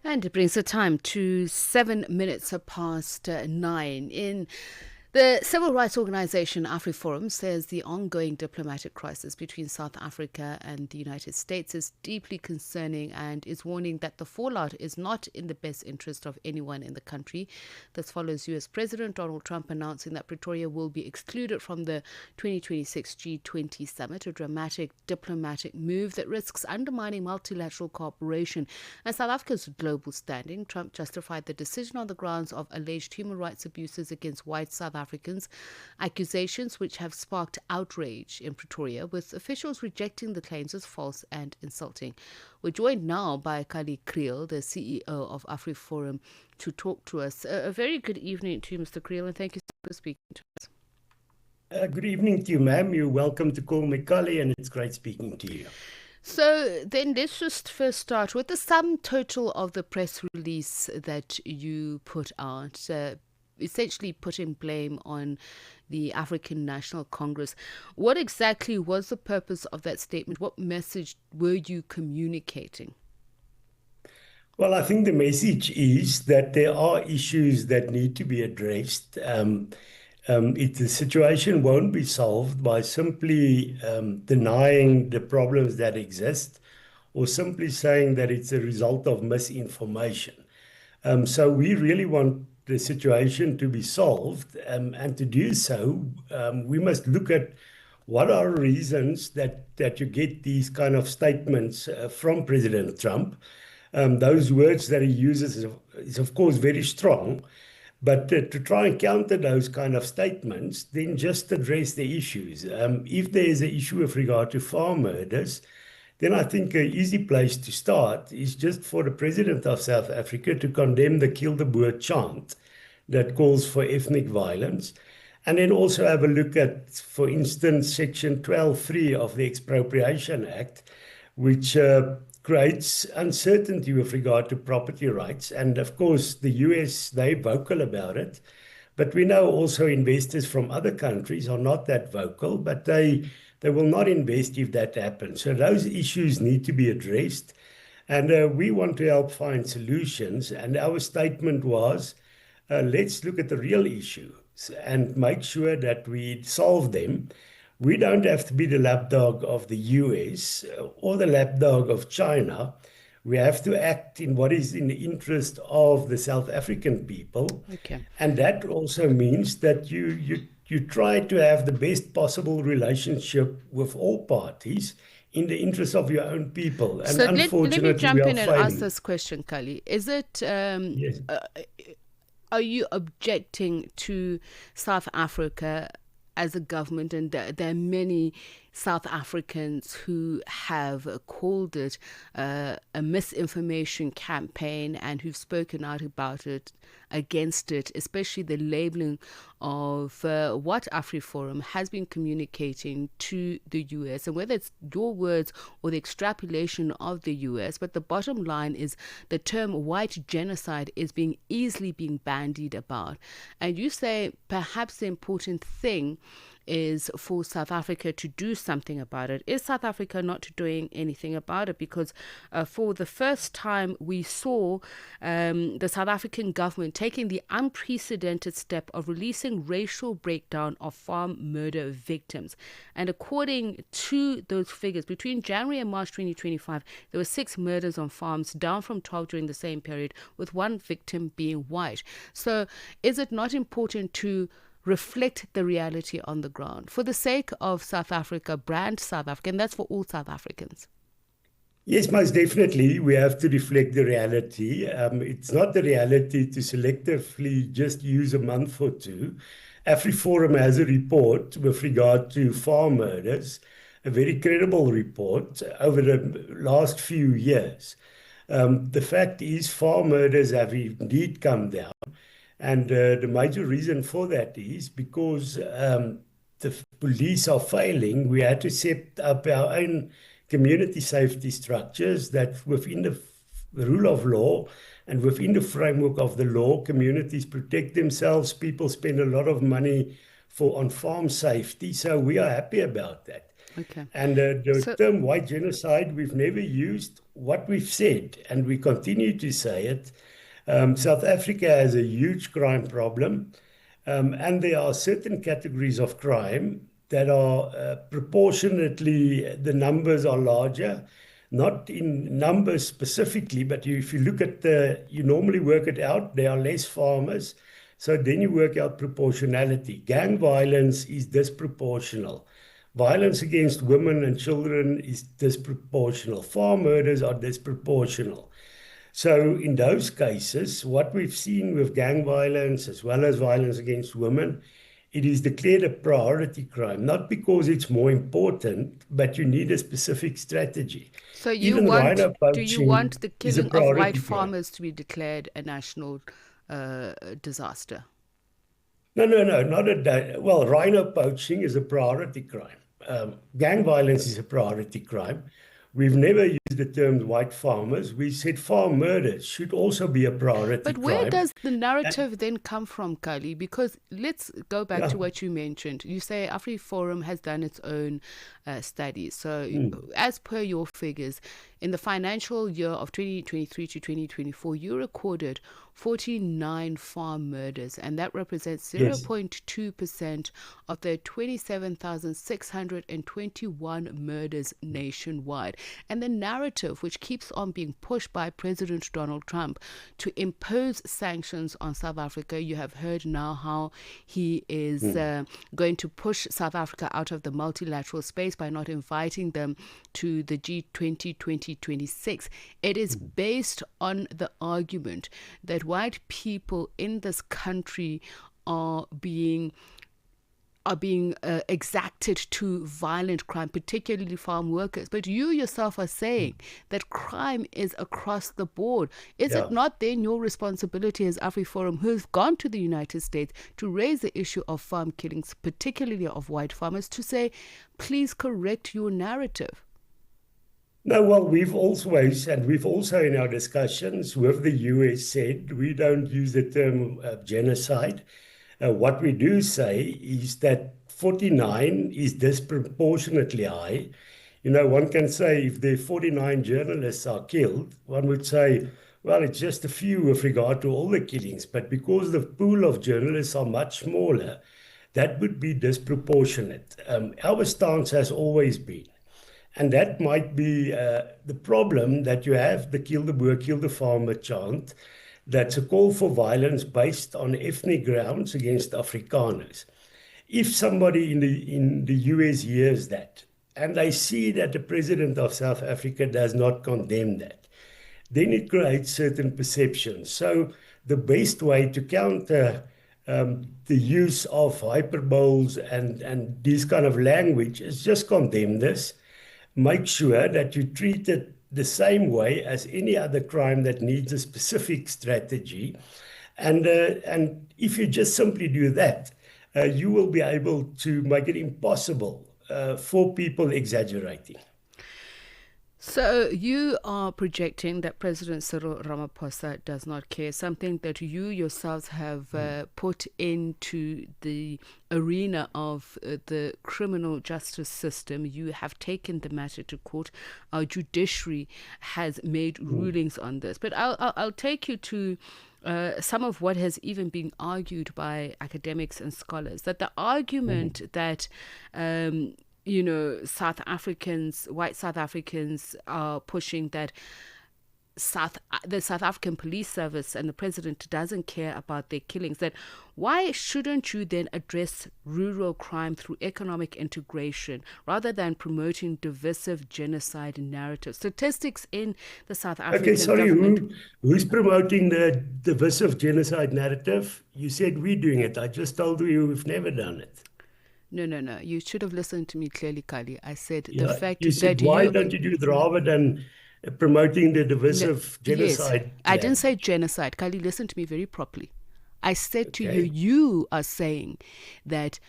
And it brings the time to 7 minutes past 9. In the civil rights organization AfriForum says the ongoing diplomatic crisis between South Africa and the United States is deeply concerning and is warning that the fallout is not in the best interest of anyone in the country. This follows US President Donald Trump announcing that Pretoria will be excluded from the 2026 G20 summit, a dramatic diplomatic move that risks undermining multilateral cooperation and South Africa's global standing. Trump justified the decision on the grounds of alleged human rights abuses against white South Africans, accusations which have sparked outrage in Pretoria, with officials rejecting the claims as false and insulting. We're joined now by Kriel, the CEO of AfriForum, to talk to us. A very good evening to you, Mr. Kriel, and thank you for speaking to us. Good evening to you, ma'am. You're welcome to call me Kallie, and it's great speaking to you. So then let's just first start with the sum total of the press release that you put out, essentially putting blame on the African National Congress. What exactly was the purpose of that statement? What message were you communicating? Well, I think the message is that there are issues that need to be addressed. The situation won't be solved by simply denying the problems that exist or simply saying that it's a result of misinformation. So we really want the situation to be solved, and to do so, we must look at what are reasons that you get these kind of statements from President Trump. Those words that he uses is of course very strong, but to try and counter those kind of statements, then just address the issues. If there is an issue with regard to farm murders, then I think an easy place to start is just for the President of South Africa to condemn the Kill the Boer chant that calls for ethnic violence, and then also have a look at, for instance, Section 12.3 of the Expropriation Act, which creates uncertainty with regard to property rights. And of course, the US, they're vocal about it. But we know also investors from other countries are not that vocal, but they will not invest if that happens. So those issues need to be addressed. And we want to help find solutions. And our statement was, let's look at the real issues and make sure that we solve them. We don't have to be the lapdog of the US or the lapdog of China. We have to act in what is in the interest of the South African people. Okay. And that also means that you try to have the best possible relationship with all parties in the interest of your own people. And So unfortunately, let me jump we are in and ask failing. this question, Kallie. Is it, Yes. are you objecting to South Africa as a government? And there are many South Africans who have called it a misinformation campaign and who've spoken out about it, against it, especially the labeling of what AfriForum has been communicating to the US, and whether it's your words or the extrapolation of the US. But the bottom line is the term white genocide is easily being bandied about. And you say perhaps the important thing is for South Africa to do something about it. Is South Africa not doing anything about it? Because for the first time, we saw the South African government taking the unprecedented step of releasing racial breakdown of farm murder victims. And according to those figures, between January and March 2025, there were 6 murders on farms, down from 12 during the same period, with 1 victim being white. So is it not important to reflect the reality on the ground for the sake of South Africa, brand South Africa, and that's for all South Africans? Yes, most definitely. We have to reflect the reality. It's not the reality to selectively just use a month or two. AfriForum has a report with regard to farm murders, a very credible report over the last few years. The fact is, farm murders have indeed come down. And the major reason for that is because the police are failing. We had to set up our own community safety structures that within the rule of law and within the framework of the law, communities protect themselves. People spend a lot of money on farm safety. So we are happy about that. Okay. And the So, term white genocide, we've never used. What we've said, and we continue to say it, South Africa has a huge crime problem, and there are certain categories of crime that are proportionately, the numbers are larger, not in numbers specifically, but if you look at you normally work it out, there are less farmers. So then you work out proportionality. Gang violence is disproportional. Violence against women and children is disproportional. Farm murders are disproportional. So in those cases, what we've seen with gang violence as well as violence against women, it is declared a priority crime, not because it's more important, but you need a specific strategy. so Even rhino do you want poaching the is a killing of white priority crime. farmers to be declared a national disaster? No, no, no, not well, rhino poaching is a priority crime. Gang violence is a priority crime. We've never used the term white farmers. We said farm murders should also be a priority But where crime. does the narrative then come from, Kallie? Because let's go back Yeah. to what you mentioned. You say AfriForum has done its own studies. So, as per your figures, in the financial year of 2023 to 2024, you recorded 49 farm murders, and that represents Yes. 0.2% of the 27,621 murders nationwide. And the narrative, which keeps on being pushed by President Donald Trump to impose sanctions on South Africa. You have heard now how he is going to push South Africa out of the multilateral space by not inviting them to the G20 2026. It is based on the argument that white people in this country are being exacted to violent crime, particularly farm workers. But you yourself are saying that crime is across the board. Is Yeah. it not then your responsibility as AfriForum, who's gone to the United States to raise the issue of farm killings, particularly of white farmers, to say, please correct your narrative? No, well, we've also in our discussions with the US said we don't use the term genocide. What we do say is that 49 is disproportionately high. One can say if the 49 journalists are killed, one would say, well, it's just a few with regard to all the killings. But because the pool of journalists are much smaller, that would be disproportionate. Our stance has always been, and that might be the problem, that you have the kill the boer, kill the farmer chant. That's a call for violence based on ethnic grounds against Afrikaners. If somebody in the US hears that, and they see that the president of South Africa does not condemn that, then it creates certain perceptions. So the best way to counter the use of hyperboles and this kind of language is just condemn this. Make sure that you treat it the same way as any other crime that needs a specific strategy. And if you just simply do that, you will be able to make it impossible for people exaggerating. So you are projecting that President Cyril Ramaphosa does not care, something that you yourselves have put into the arena of the criminal justice system. You have taken the matter to court. Our judiciary has made rulings on this. But I'll take you to some of what has even been argued by academics and scholars, that the argument that South Africans, white South Africans are pushing that the South African police service and the president doesn't care about their killings, that why shouldn't you then address rural crime through economic integration rather than promoting divisive genocide narratives? Statistics in the South African government. Who's promoting the divisive genocide narrative? You said we're doing it. I just told you we've never done it. No. You should have listened to me clearly, Kallie. I said Yeah, the fact you said, that why don't you do it rather than promoting the divisive genocide? Yes, I didn't say genocide. Kallie, listen to me very properly. I said to Okay. you are saying that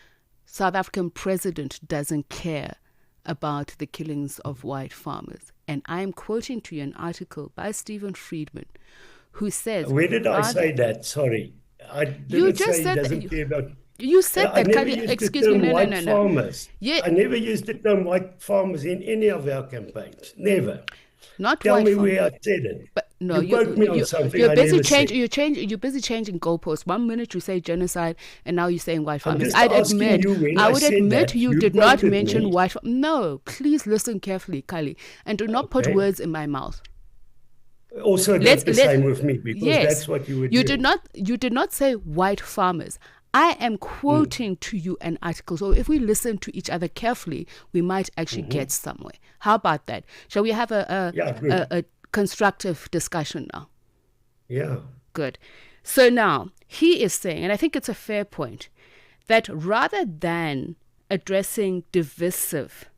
South African president doesn't care about the killings of white farmers. And I'm quoting to you an article by Stephen Friedman, who says... Where did I say that? Sorry. I You didn't just say he said doesn't care about You said I that, never Kallie. used the Excuse me. term No, no, white no, no. farmers. Yeah, I never used the term white farmers in any of our campaigns. Never. not Tell white me farm. where I said it. But no, You quote me on something I never said. You're busy changing goalposts. 1 minute you say genocide, and now you're saying white I'm farmers. just asking you when I I would said admit that, you you did not quoted mention me. white. No, please listen carefully, Kallie, and do not put Okay. words in my mouth. Also did the same with me, because Yes, that's what you were doing. you did not say white farmers. I am quoting to you an article. So if we listen to each other carefully, we might actually get somewhere. How about that? Shall we have Yeah, good. a constructive discussion now? Yeah. Good. So now he is saying, and I think it's a fair point, that rather than addressing divisive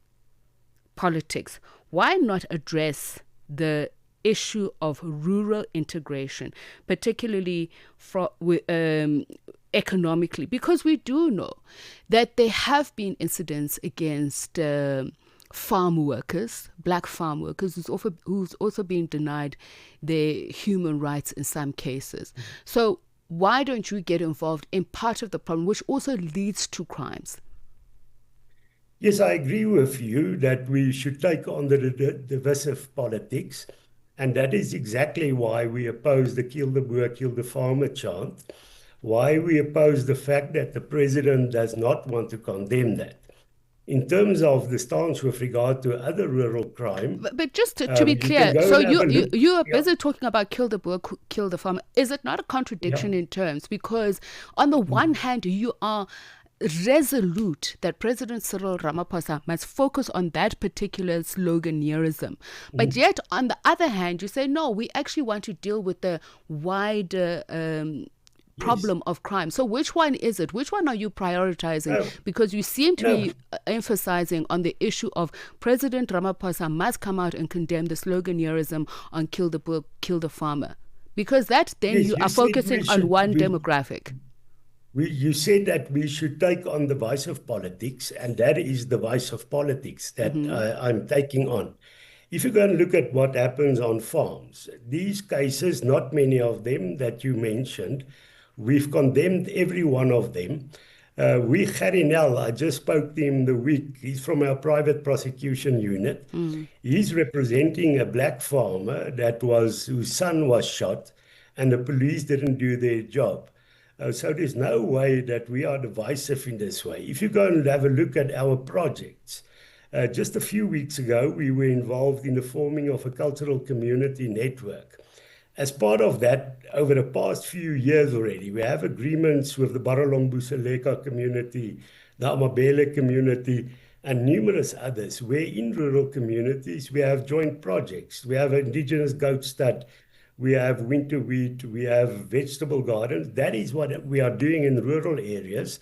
politics, why not address the issue of rural integration, particularly economically? Because we do know that there have been incidents against farm workers, black farm workers, who's also been denied their human rights in some cases. So why don't you get involved in part of the problem, which also leads to crimes? Yes, I agree with you that we should take on the divisive politics. And that is exactly why we oppose the kill the boer, kill the farmer chant, why we oppose the fact that the president does not want to condemn that. In terms of the stance with regard to other rural crime, but just to be clear, so you are busy talking about kill the boer, kill the farmer. Is it not a contradiction in terms? Because on the one hand, you are resolute that President Cyril Ramaphosa must focus on that particular sloganeerism. But yet, on the other hand, you say, no, we actually want to deal with the wider problem of crime. So which one is it? Which one are you prioritizing? Because you seem to be emphasizing on the issue of President Ramaphosa must come out and condemn the sloganeerism on kill the boer, kill the farmer. Because that then you are focusing on one demographic. You said that we should take on the divisive politics, and that is the divisive politics that I'm taking on. If you go and look at what happens on farms, these cases, not many of them that you mentioned, we've condemned every one of them. Garinel, I just spoke to him the week. He's from our private prosecution unit. He's representing a black farmer whose son was shot, and the police didn't do their job. So there's no way that we are divisive in this way. If you go and have a look at our projects, just a few weeks ago, we were involved in the forming of a cultural community network. As part of that, over the past few years already, we have agreements with the Baralong-Buseleka community, the Amabele community, and numerous others, where in rural communities, we have joint projects. We have indigenous goat stud, we have winter wheat, we have vegetable gardens. That is what we are doing in rural areas.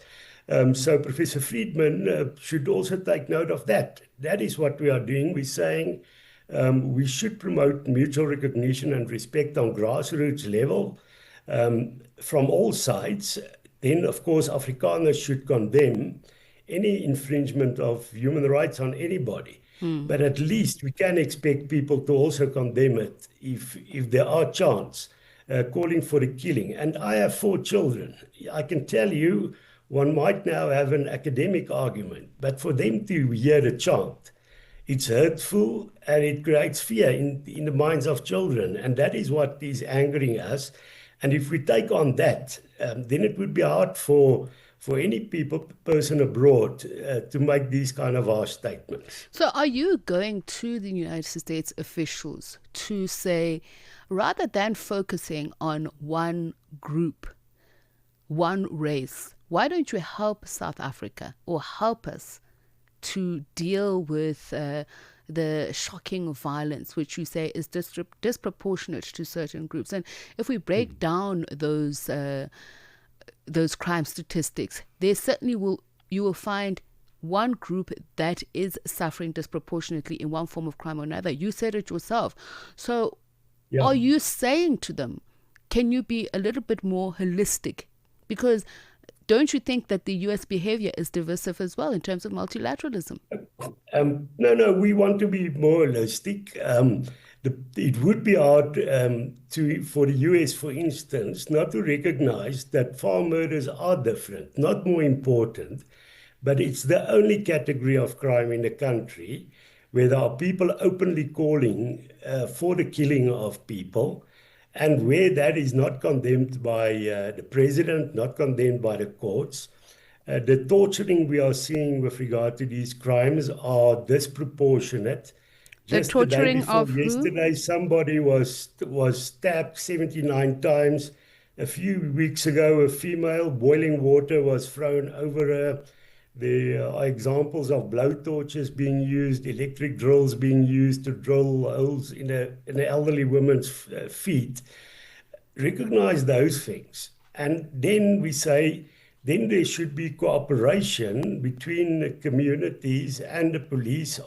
So Professor Friedman should also take note of that. That is what we are doing. We're saying we should promote mutual recognition and respect on grassroots level from all sides. Then, of course, Afrikaners should condemn any infringement of human rights on anybody. But at least we can expect people to also condemn it if there are chants calling for the killing. And I have 4 children. I can tell you, one might now have an academic argument, but for them to hear the chant, it's hurtful and it creates fear in the minds of children. And that is what is angering us. And if we take on that, then it would be hard for any person abroad to make these kind of harsh statements. So are you going to the United States officials to say, rather than focusing on one group, one race, why don't you help South Africa or help us to deal with the shocking violence, which you say is disproportionate to certain groups? And if we break down those crime statistics, there certainly you will find one group that is suffering disproportionately in one form of crime or another. You said it yourself. So are you saying to them, can you be a little bit more holistic? Because don't you think that the U.S. behavior is divisive as well in terms of multilateralism? No, we want to be more holistic. it would be hard for the US, for instance, not to recognize that farm murders are different, not more important, but it's the only category of crime in the country where there are people openly calling for the killing of people, and where that is not condemned by the president, not condemned by the courts. The torturing we are seeing with regard to these crimes are disproportionate. The Just the day torturing before of who? yesterday, somebody was stabbed 79 times. A few weeks ago, a female, boiling water was thrown over her. There are examples of blowtorches being used, electric drills being used to drill holes in an elderly woman's feet. Recognize those things. And then we say, then there should be cooperation between the communities and the police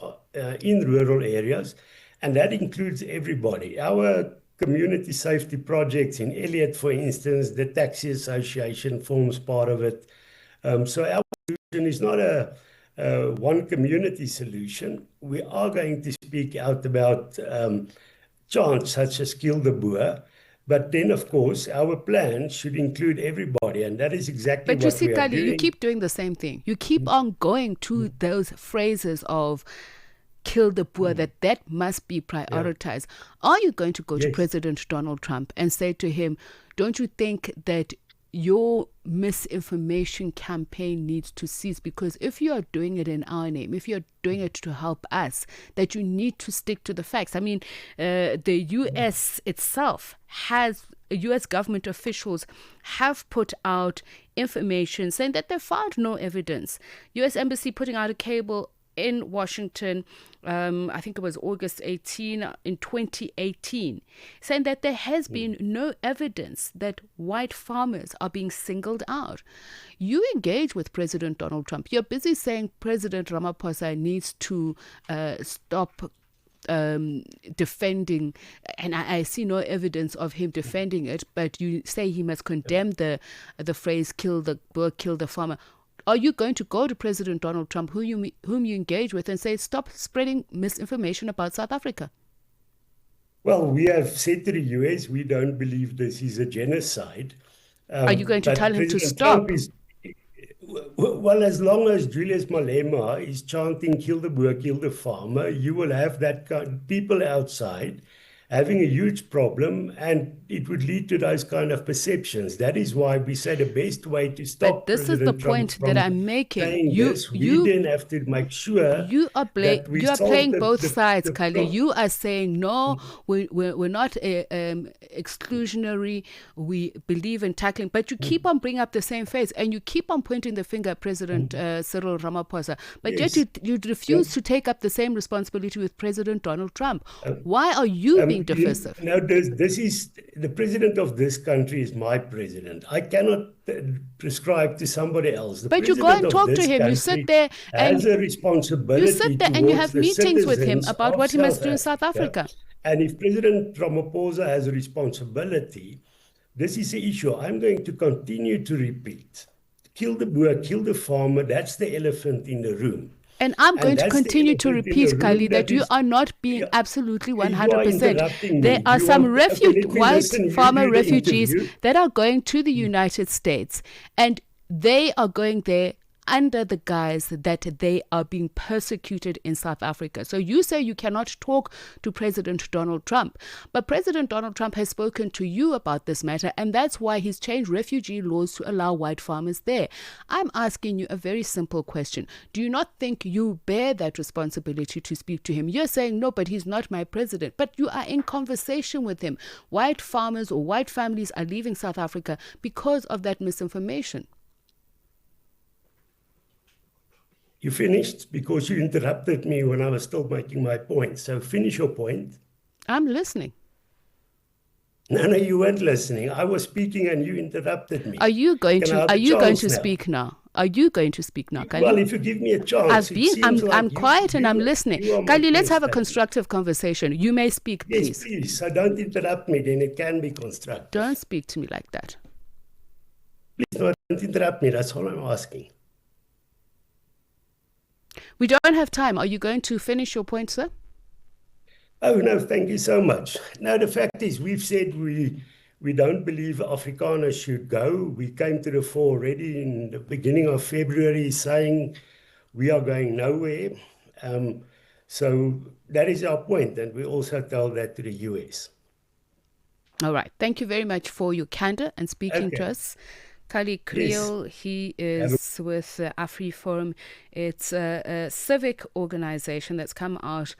in rural areas, and that includes everybody. Our community safety projects in Elliot, for instance, the Taxi Association forms part of it. So our solution is not a one community solution. We are going to speak out about chants such as Kill the Boer. But then, of course, our plan should include everybody, and that is exactly But you what see, we are Kallie, doing. you keep doing the same thing. You keep on going to those phrases of kill the poor, that must be prioritized. Are you going to go to Yes. President Donald Trump and say to him, don't you think that your misinformation campaign needs to cease? Because if you are doing it in our name, if you're doing it to help us, that you need to stick to the facts. I mean, the US itself has, US government officials have put out information saying that they found no evidence. US Embassy putting out a cable in Washington, I think it was August 18 in 2018, saying that there has been no evidence that white farmers are being singled out. You engage with President Donald Trump. You're busy saying President Ramaphosa needs to stop defending, and I see no evidence of him defending it, but you say he must condemn the phrase kill the Boer, kill the farmer. Are you going to go to President Donald Trump, whom you engage with, and say, stop spreading misinformation about South Africa? Well, we have said to the US, we don't believe this is a genocide. Are you going to but tell him to President stop? Trump well, as long as Julius Malema is chanting kill the Boer, kill the farmer, you will have that kind of people outside having a huge problem, and it would lead to those kind of perceptions. That is why we say the best way to stop But this President is the Trump point from that I'm making. saying this, we then have to make sure you are that we solve playing both the sides, Kallie. problem. You are saying no, we're not exclusionary. We believe in tackling, but you keep on bringing up the same face, and you keep on pointing the finger at President Cyril Ramaphosa. But Yes. yet you refuse to take up the same responsibility with President Donald Trump. Why are you being divisive? Now, this is the president of this country is my president. I cannot prescribe to somebody else. The But you go president and of talk to this him. You country sit there and has a responsibility you sit there and you towards have the meetings with him citizens about of what he must South do in South Africa. And if President Ramaphosa has a responsibility, this is the issue. I'm going to continue to repeat. Kill the Boer, kill the farmer. That's the elephant in the room. And I'm going to that's the continue to elephant in repeat, the room Kallie, that you is- are not being Yeah. absolutely You are 100%. interrupting There me. are You some want- okay, let me white listen. You farmer do the refugees interview. that are going to the United States, and they are going there under the guise that they are being persecuted in South Africa. So you say you cannot talk to President Donald Trump, but President Donald Trump has spoken to you about this matter, and that's why he's changed refugee laws to allow white farmers there. I'm asking you a very simple question. Do you not think you bear that responsibility to speak to him? You're saying, no, but he's not my president, but you are in conversation with him. White farmers or white families are leaving South Africa because of that misinformation. You finished because you interrupted me when I was still making my point. So finish your point. I'm listening. No, you weren't listening. I was speaking and you interrupted me. Are you going Can I to have are a you going chance to now? speak now? Are you going to speak now, Kallie? Well, if you give me a chance, I'm quiet and I'm listening. Kallie, let's have a constructive. constructive conversation. You may speak, Yes, please. please. So don't interrupt me, then it can be constructive. Don't speak to me like that. Please don't interrupt me. That's all I'm asking. We don't have time. Are you going to finish your point, sir? Oh, no, thank you so much. No, the fact is, we've said we don't believe Afrikaners should go. We came to the fore already in the beginning of February saying we are going nowhere. Um, so that is our point, and we also tell that to the US. All right. Thank you very much for your candor and speaking to Okay. us. Kallie Yes. Kriel, he Have a- is with AfriForum. It's a civic organization that's come out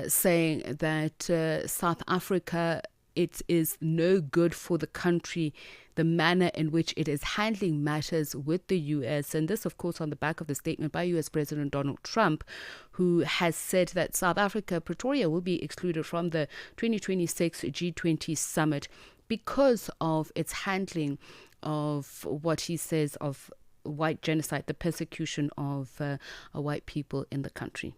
saying that South Africa, it is no good for the country, the manner in which it is handling matters with the US. And this, of course, on the back of the statement by US President Donald Trump, who has said that South Africa, Pretoria, will be excluded from the 2026 G20 summit because of its handling of what he says of white genocide, the persecution of white people in the country.